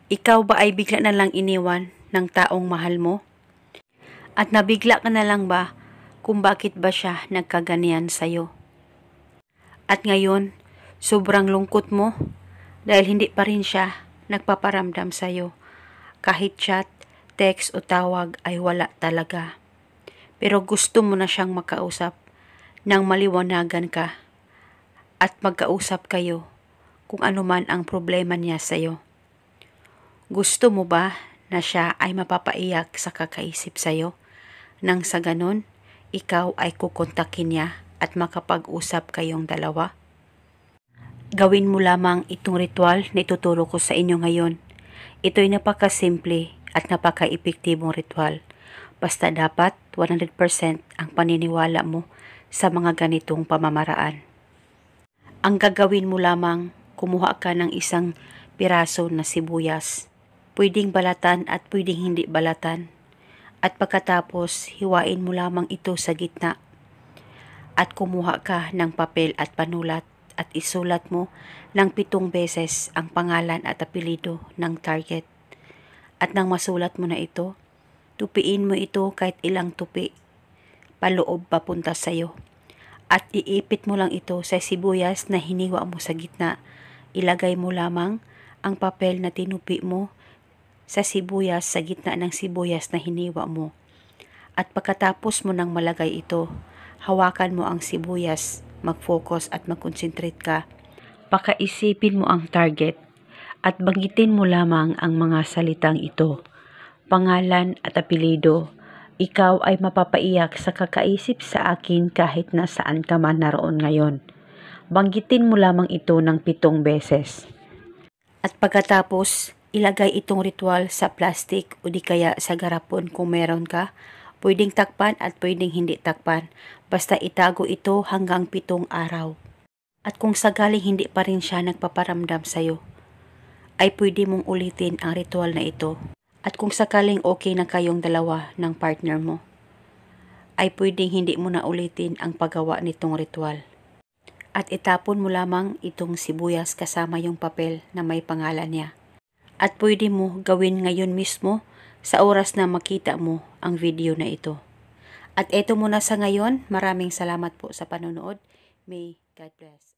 Ikaw ba ay bigla na lang iniwan ng taong mahal mo? At nabigla ka na lang ba kung bakit ba siya nagkaganiyan sa'yo? At ngayon, sobrang lungkot mo dahil hindi pa rin siya nagpaparamdam sa'yo. Kahit chat, text o tawag ay wala talaga. Pero gusto mo na siyang makausap nang maliwanagan ka at magkausap kayo kung ano man ang problema niya sa'yo. Gusto mo ba na siya ay mapapaiyak sa kakaisip sa'yo? Nang sa ganon, ikaw ay kukontakin niya at makapag-usap kayong dalawa? Gawin mo lamang itong ritual na ituturo ko sa inyo ngayon. Ito'y napakasimple at napaka-epektibong ritual. Basta dapat 100% ang paniniwala mo sa mga ganitong pamamaraan. Ang gagawin mo lamang, kumuha ka ng isang piraso na sibuyas. Pwedeng balatan at pwedeng hindi balatan. At pagkatapos, hiwain mo lamang ito sa gitna. At kumuha ka ng papel at panulat at isulat mo ng 7 beses ang pangalan at apelido ng target. At nang masulat mo na ito, tupiin mo ito kahit ilang tupi, paloob papunta sa'yo. At iipit mo lang ito sa sibuyas na hiniwa mo sa gitna. Ilagay mo lamang ang papel na tinupi mo sa sibuyas sa gitna ng sibuyas na hiniwa mo. At pagkatapos mo nang malagay ito, hawakan mo ang sibuyas, mag-focus at mag-concentrate ka. Pakaisipin mo ang target at banggitin mo lamang ang mga salitang ito. Pangalan at apelido. Ikaw ay mapapaiyak sa kakaisip sa akin kahit nasaan ka man naroon ngayon. Banggitin mo lamang ito ng 7 beses. At pagkatapos, ilagay itong ritual sa plastic o di kaya sa garapon kung meron ka. Pwedeng takpan at pwedeng hindi takpan. Basta itago ito hanggang 7 araw. At kung sakaling hindi pa rin siya nagpaparamdam sa'yo, ay pwede mong ulitin ang ritual na ito. At kung sakaling okay na kayong dalawa ng partner mo, ay pwedeng hindi mo na ulitin ang paggawa nitong ritual. At itapon mo lamang itong sibuyas kasama yung papel na may pangalan niya. At pwede mo gawin ngayon mismo sa oras na makita mo ang video na ito. At eto muna sa ngayon, maraming salamat po sa panonood. May God bless.